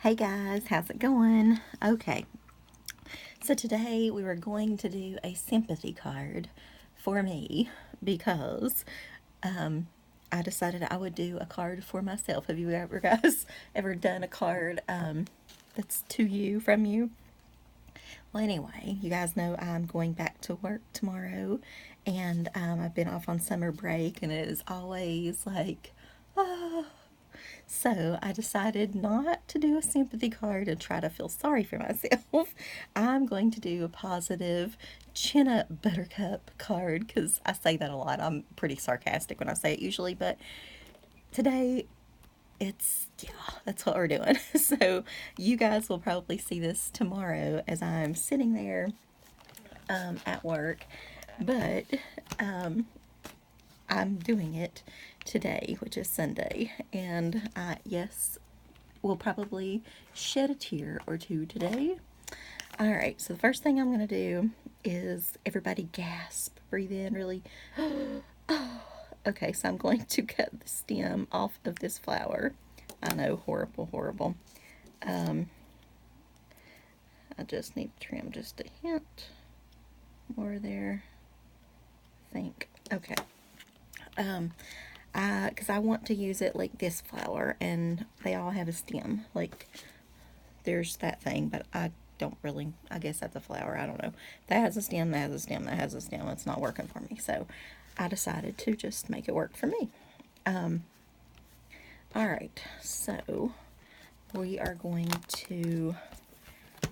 Hey guys, how's it going? Okay, so today we were going to do a sympathy card for me because um, I decided I would do a card for myself. Have you ever guys ever done a card that's to you from you? Well, anyway, you guys know I'm going back to work tomorrow, and I've been off on summer break, and it is always like, ah. So I decided not to do a sympathy card and try to feel sorry for myself. I'm going to do a positive chin up buttercup card because I say that a lot. I'm pretty sarcastic when I say it usually, but today yeah, that's what we're doing. So you guys will probably see this tomorrow as I'm sitting there at work, but I'm doing it today, which is Sunday, and yes, we'll probably shed a tear or two today. All right, so the first thing I'm going to do is everybody gasp, breathe in really. Okay, so I'm going to cut the stem off of this flower. I know, horrible, horrible. I just need to trim just a hint more there. I think. Okay. Because I want to use it like this flower, and they all have a stem. Like, there's that thing, but I don't really, I guess that's a flower, I don't know. That has a stem, that has a stem, that has a stem. It's not working for me, so I decided to just make it work for me. Alright, so we are going to,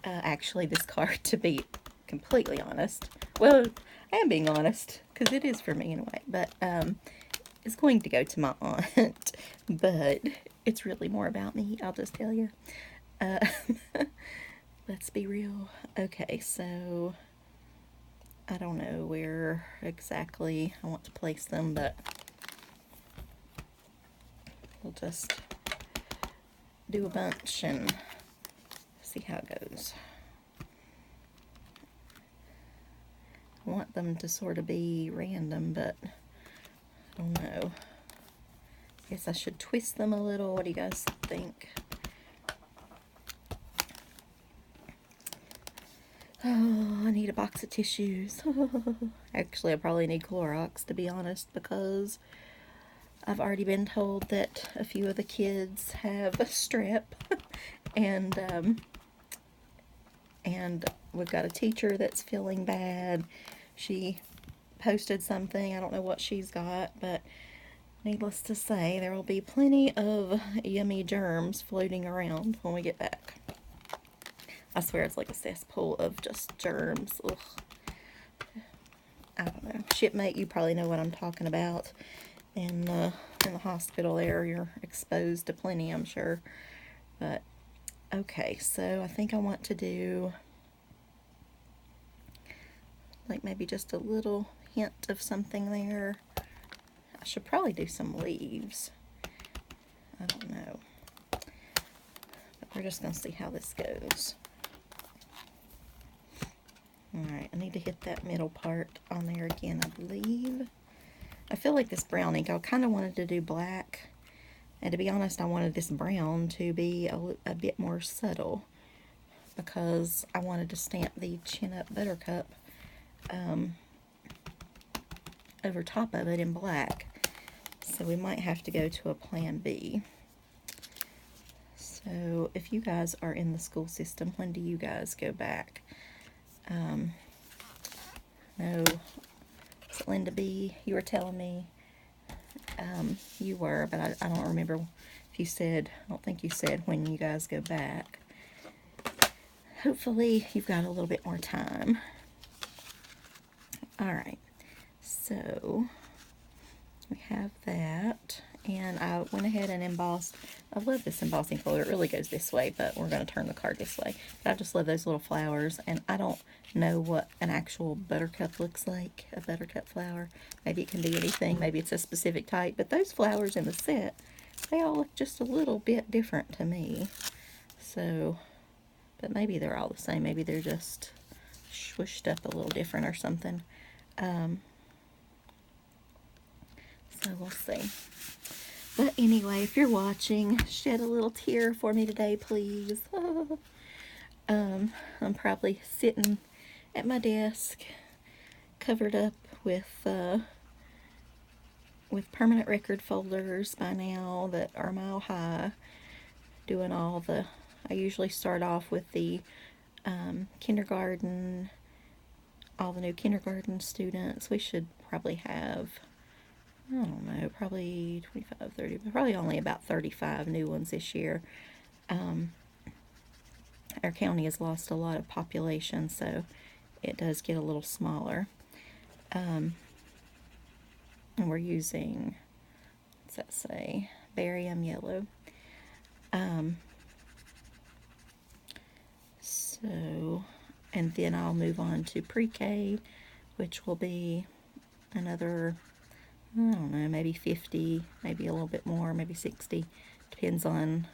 actually this card, to be completely honest, well, I am being honest, because it is for me anyway, but it's going to go to my aunt, but it's really more about me, I'll just tell you. Let's be real. Okay, so I don't know where exactly I want to place them, but we'll just do a bunch and see how it goes. I want them to sort of be random, but I don't know. I guess I should twist them a little. What do you guys think? Oh, I need a box of tissues. Actually, I probably need Clorox, to be honest, because I've already been told that a few of the kids have a strep, and we've got a teacher that's feeling bad. She posted something. I don't know what she's got, but needless to say, there will be plenty of yummy germs floating around when we get back. I swear it's like a cesspool of just germs. Ugh. I don't know. Shipmate, you probably know what I'm talking about. In the hospital there, you're exposed to plenty, I'm sure. But, okay, so I think I want to do like maybe just a little hint of something there. I should probably do some leaves. I don't know. But we're just going to see how this goes. Alright, I need to hit that middle part on there again, I believe. I feel like this brown ink, I kind of wanted to do black. And to be honest, I wanted this brown to be a bit more subtle, because I wanted to stamp the Chin Up Buttercup over top of it in black. So we might have to go to a plan B. So if you guys are in the school system, when do you guys go back? No, was it Linda B? You were telling me you were, but I don't remember if you said, I don't think you said when you guys go back. Hopefully you've got a little bit more time. Alright, so we have that, and I went ahead and embossed. I love this embossing folder. It really goes this way, but we're going to turn the card this way. But I just love those little flowers, and I don't know what an actual buttercup looks like, a buttercup flower. Maybe it can be anything. Maybe it's a specific type, but those flowers in the set, they all look just a little bit different to me. So, but maybe they're all the same. Maybe they're just swooshed up a little different or something. So we'll see. But anyway, if you're watching, shed a little tear for me today, please. I'm probably sitting at my desk, covered up with permanent record folders by now that are mile high, doing all the. I usually start off with the kindergarten, all the new kindergarten students. We should probably have, I don't know, probably 25, 30, but probably only about 35 new ones this year. Our county has lost a lot of population, so it does get a little smaller. And we're using, what's that say? Barium yellow. So, and then I'll move on to pre-K, which will be another, I don't know, maybe 50, maybe a little bit more, maybe 60. Depends on,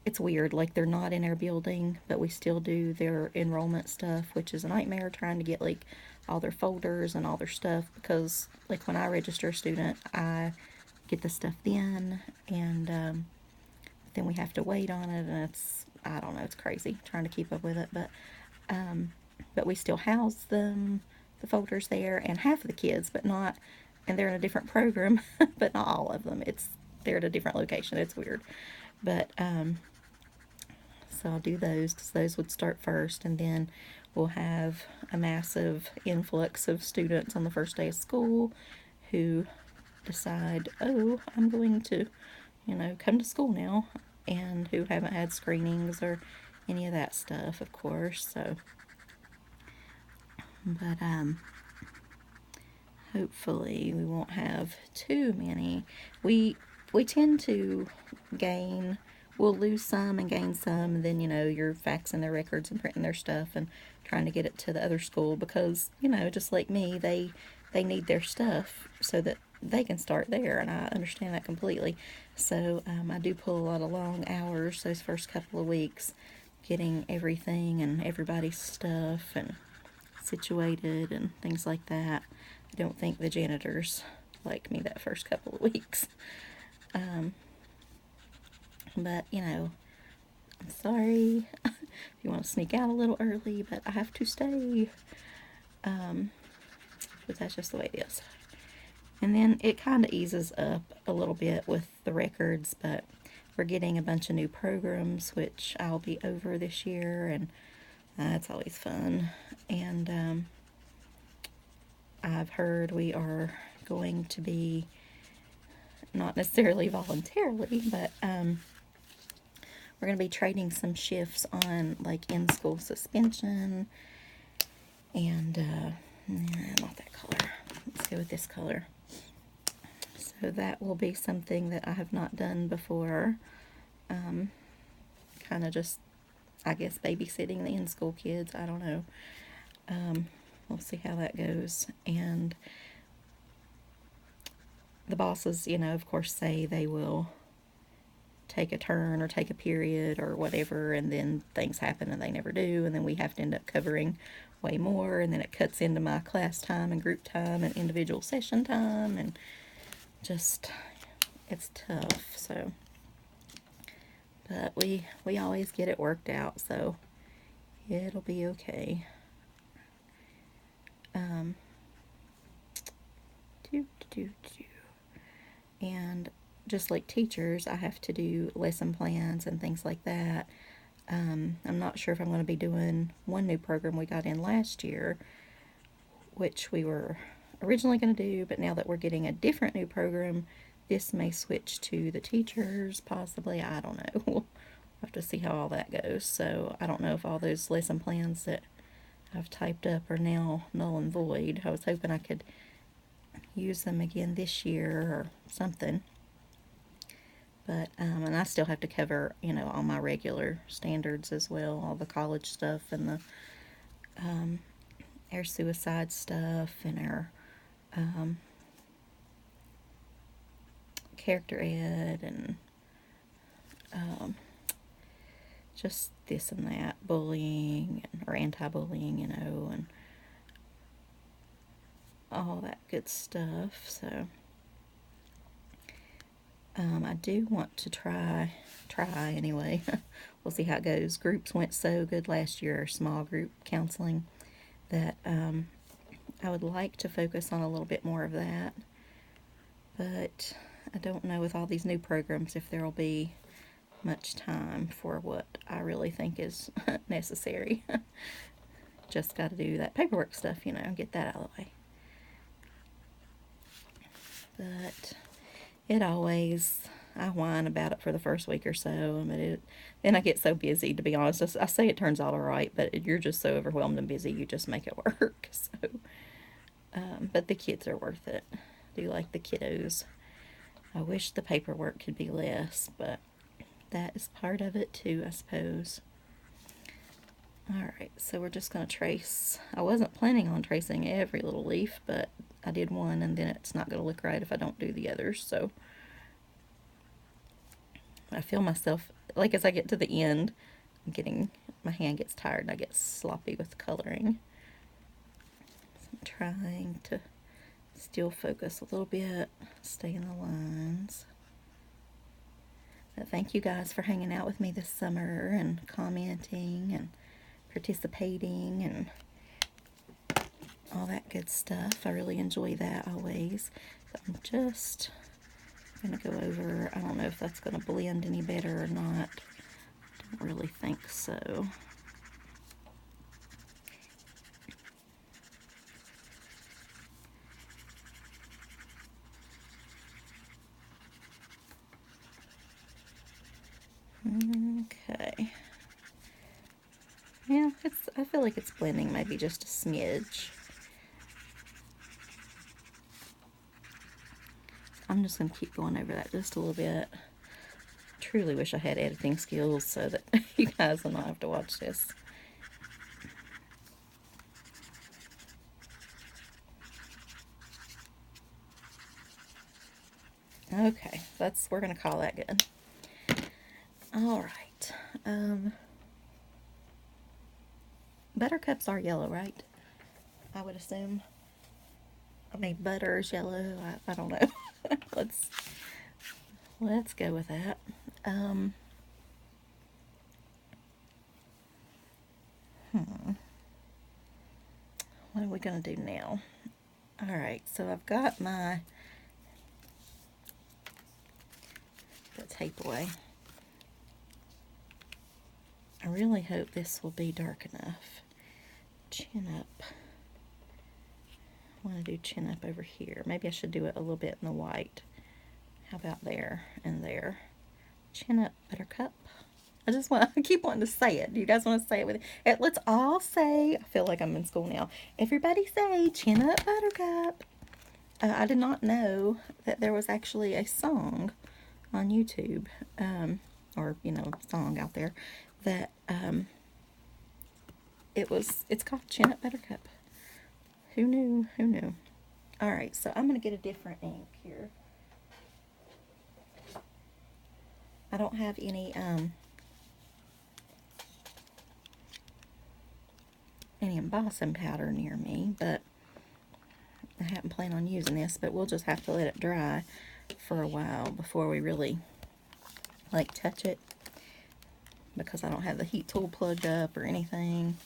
it's weird, like they're not in our building, but we still do their enrollment stuff, which is a nightmare trying to get like all their folders and all their stuff, because like when I register a student, I get the stuff then, and then we have to wait on it, and it's, I don't know, it's crazy trying to keep up with it, but we still house them, the folders there, and half of the kids, but not, and they're in a different program, but not all of them. They're at a different location. It's weird, but so I'll do those because those would start first, and then we'll have a massive influx of students on the first day of school who decide, oh, I'm going to, come to school now, and who haven't had screenings or any of that stuff, of course. So, but hopefully we won't have too many. We tend to gain. We'll lose some and gain some, and then you're faxing their records and printing their stuff and trying to get it to the other school because just like me, they need their stuff so that they can start there, and I understand that completely. So I do pull a lot of long hours those first couple of weeks, getting everything and everybody's stuff and situated and things like that. I don't think the janitors like me that first couple of weeks. But I'm sorry if you want to sneak out a little early, but I have to stay. But that's just the way it is. And then it kind of eases up a little bit with the records, but we're getting a bunch of new programs, which I'll be over this year, and that's always fun. And I've heard we are going to be, not necessarily voluntarily, but we're going to be trading some shifts on like in-school suspension, and not that color. Let's go with this color. So that will be something that I have not done before. Kind of just, I guess, babysitting the in-school kids. I don't know. We'll see how that goes. And the bosses, of course, say they will take a turn or take a period or whatever, and then things happen and they never do, and then we have to end up covering way more, and then it cuts into my class time and group time and individual session time, and just, it's tough. So, but we always get it worked out, so it'll be okay. And just like teachers, I have to do lesson plans and things like that. I'm not sure if I'm going to be doing one new program we got in last year, which we were originally going to do, but now that we're getting a different new program, this may switch to the teachers, possibly. I don't know. We'll have to see how all that goes. So I don't know if all those lesson plans that I've typed up are now null and void. I was hoping I could use them again this year or something. But, and I still have to cover, all my regular standards as well, all the college stuff and the, our suicide stuff and our, character ed and, just this and that, bullying or anti-bullying, and all that good stuff. So I do want to try anyway. We'll see how it goes. Groups went so good last year, small group counseling, that I would like to focus on a little bit more of that. But I don't know with all these new programs if there will be much time for what I really think is necessary. Just got to do that paperwork stuff, get that out of the way. But it always, I whine about it for the first week or so, but then I get so busy, to be honest. I say it turns out all right, but you're just so overwhelmed and busy, you just make it work. So, but the kids are worth it. I do like the kiddos. I wish the paperwork could be less, but that is part of it too, I suppose. Alright, so we're just going to trace. I wasn't planning on tracing every little leaf, but I did one, and then it's not going to look right if I don't do the others, so I feel myself, like as I get to the end, my hand gets tired and I get sloppy with coloring. So I'm trying to still focus a little bit, stay in the lines. But thank you guys for hanging out with me this summer and commenting and participating and all that good stuff. I really enjoy that always. So I'm just going to go over, I don't know if that's going to blend any better or not. I don't really think so. Okay. Yeah, I feel like it's blending maybe just a smidge. I'm just going to keep going over that just a little bit. Truly wish I had editing skills so that you guys will not have to watch this. Okay, we're going to call that good. Alright. Buttercups are yellow, right? I would assume. I mean, butter's yellow. I don't know. Let's go with that. What are we going to do now? Alright, so I've got the tape away. I really hope this will be dark enough. Chin up. I want to do chin up over here. Maybe I should do it a little bit in the white. How about there and there? Chin up, Buttercup. I keep wanting to say it. Do you guys want to say it with it? Let's all say, I feel like I'm in school now. Everybody say, chin up, Buttercup. I did not know that there was actually a song on YouTube, or, song out there, that, it's called Chin Up Buttercup. Who knew? Who knew? Alright, so I'm going to get a different ink here. I don't have any embossing powder near me, but I hadn't planned on using this, but we'll just have to let it dry for a while before we really touch it, because I don't have the heat tool plugged up or anything.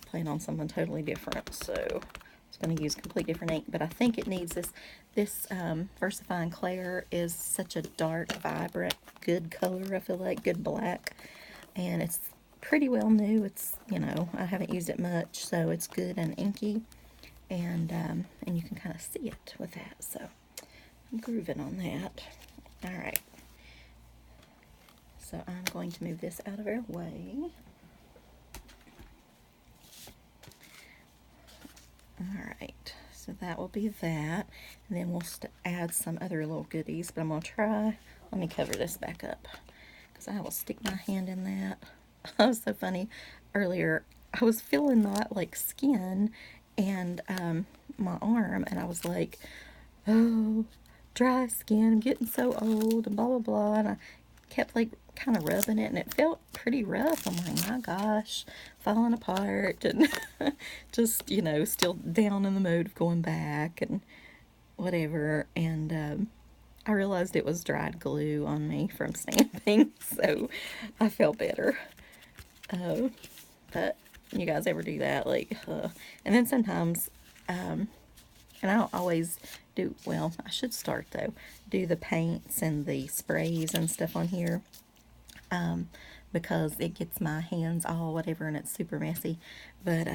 I plan on something totally different, so it's going to use a completely different ink, but I think it needs this VersaFine Clair is such a dark, vibrant, good color. I feel like good black, and it's pretty well new. It's, I haven't used it much, so it's good and inky, and you can kind of see it with that, so I'm grooving on that. Alright, so I'm going to move this out of our way. Alright, so that will be that, and then we'll add some other little goodies, but I'm going to try, let me cover this back up, because I will stick my hand in that. That was so funny. Earlier, I was feeling that skin and my arm, and I was like, oh, dry skin, I'm getting so old, and blah, blah, blah, and I kept kind of rubbing it, and it felt pretty rough. I'm like, my gosh, falling apart, and just, still down in the mode of going back, and whatever, and I realized it was dried glue on me from stamping, so I felt better. But you guys ever do that? Like, and then sometimes, and I don't always do, well, I should start though, do the paints and the sprays and stuff on here, because it gets my hands all whatever and it's super messy. But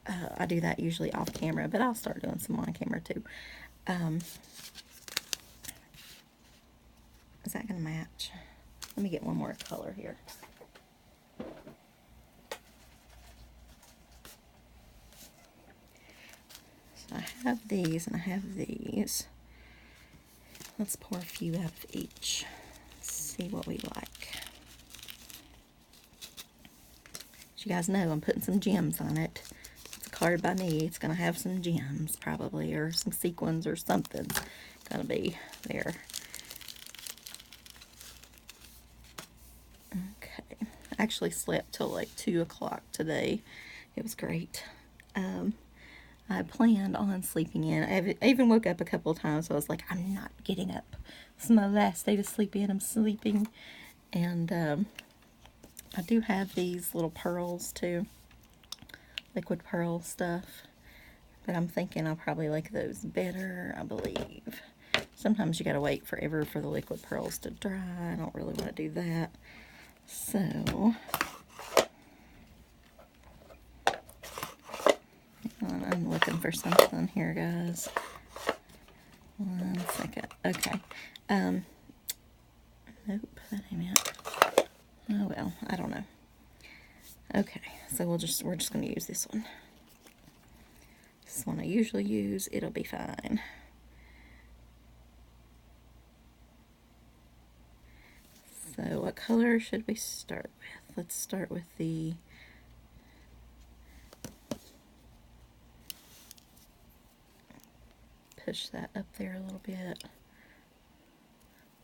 I do that usually off camera, but I'll start doing some on camera too. Is that going to match? Let me get one more color here. So I have these and I have these. Let's pour a few out of each. See what we like. As you guys know, I'm putting some gems on it. It's a card by me. It's going to have some gems probably, or some sequins or something. Going to be there. Okay. I actually slept till like 2 o'clock today. It was great. I planned on sleeping in. I even woke up a couple of times, so I was like, I'm not getting up. It's my last day to sleep in. I'm sleeping. And I do have these little pearls too. Liquid pearl stuff. But I'm thinking I'll probably like those better, I believe. Sometimes you gotta wait forever for the liquid pearls to dry. I don't really want to do that. So I'm looking for something here, guys. 1 second. Okay. Nope, that ain't it. Oh well, I don't know. Okay, so we're just gonna use this one. This one I usually use. It'll be fine. So what color should we start with? Let's start with the push that up there a little bit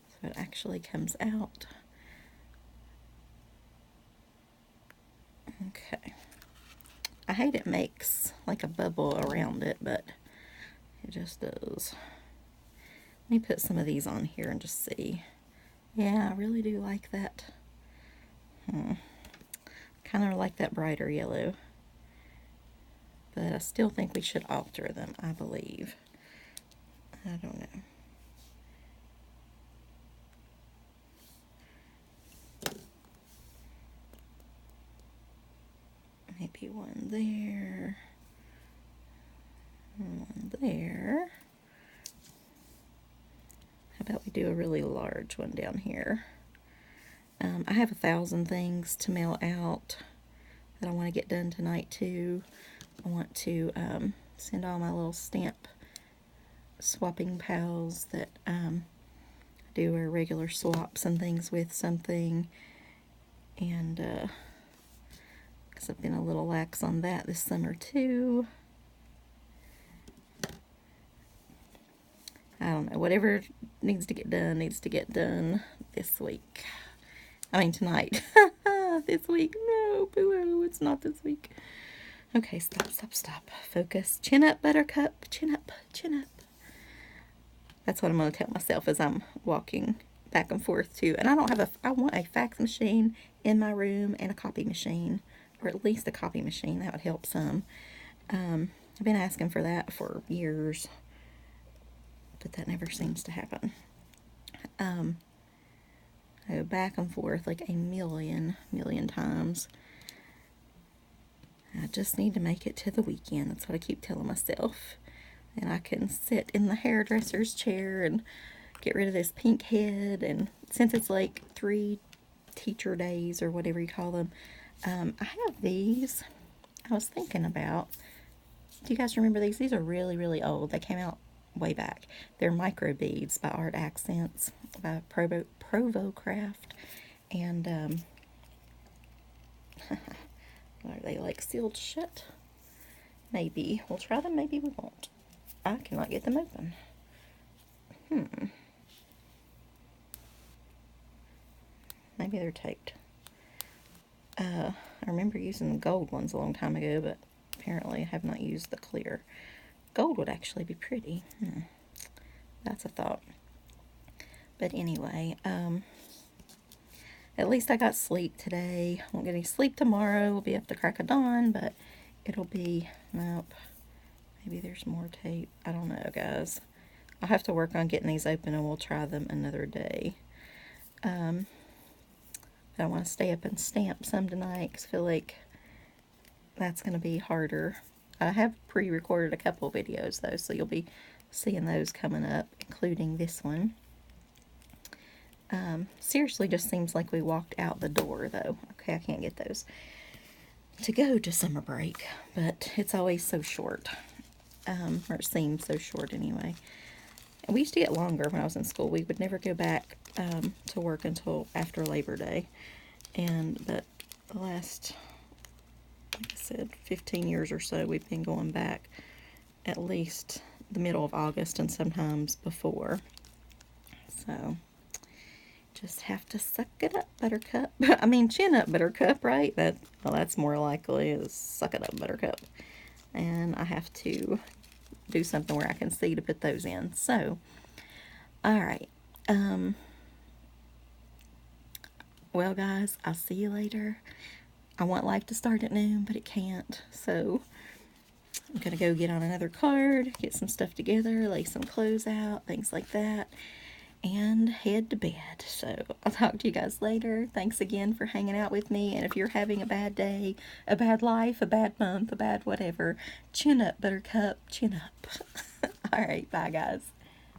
so it actually comes out. Okay. I hate it makes like a bubble around it, but it just does. Let me put some of these on here and just see. Yeah, I really do like that. Kind of like that brighter yellow. But I still think we should alter them, I believe. I don't know. Maybe one there. One there. How about we do a really large one down here? I have 1,000 things to mail out that I want to get done tonight too. I want to send all my little stamp swapping pals that do our regular swaps and things with something, and because I've been a little lax on that this summer too. I don't know, whatever needs to get done this week. I mean tonight. This week. No, boo-hoo, it's not this week. Okay, stop. Focus. Chin up, Buttercup. Chin up. That's what I'm going to tell myself as I'm walking back and forth too. And I don't have I want a fax machine in my room and a copy machine, or at least a copy machine. That would help some. I've been asking for that for years, but that never seems to happen. I go back and forth like a million times. I just need to make it to the weekend. That's what I keep telling myself. And I can sit in the hairdresser's chair and get rid of this pink head. And since it's like 3 teacher days or whatever you call them, I have these I was thinking about. Do you guys remember these? These are really old. They came out way back. They're micro beads by Art Accents by Provo Craft. And are they like sealed shut? Maybe. We'll try them, maybe we won't. I cannot get them open. Maybe they're taped. I remember using the gold ones a long time ago, but apparently I have not used the clear. Gold would actually be pretty. That's a thought. But anyway, at least I got sleep today. Won't get any sleep tomorrow. We'll be up the crack of dawn, but it'll be, nope. Maybe there's more tape. I don't know, guys. I'll have to work on getting these open and we'll try them another day. But I want to stay up and stamp some tonight because I feel like that's going to be harder. I have pre-recorded a couple videos though, so you'll be seeing those coming up, including this one. Seriously, just seems like we walked out the door though. Okay, I can't get those to go to summer break, but it's always so short. Or it seems so short anyway. And we used to get longer when I was in school. We would never go back to work until after Labor Day. But the last, like I said, 15 years or so, we've been going back at least the middle of August and sometimes before. So, just have to suck it up, Buttercup. I mean, chin up, Buttercup, right? That's more likely is suck it up, Buttercup. And I have to do something where I can see to put those in. So, alright. Well, guys, I'll see you later. I want life to start at noon, but it can't. So, I'm going to go get on another card, get some stuff together, lay some clothes out, things like that, and head to bed. So, I'll talk to you guys later. Thanks again for hanging out with me. And if you're having a bad day, a bad life, a bad month, a bad whatever, chin up, Buttercup, chin up. Alright, bye, guys.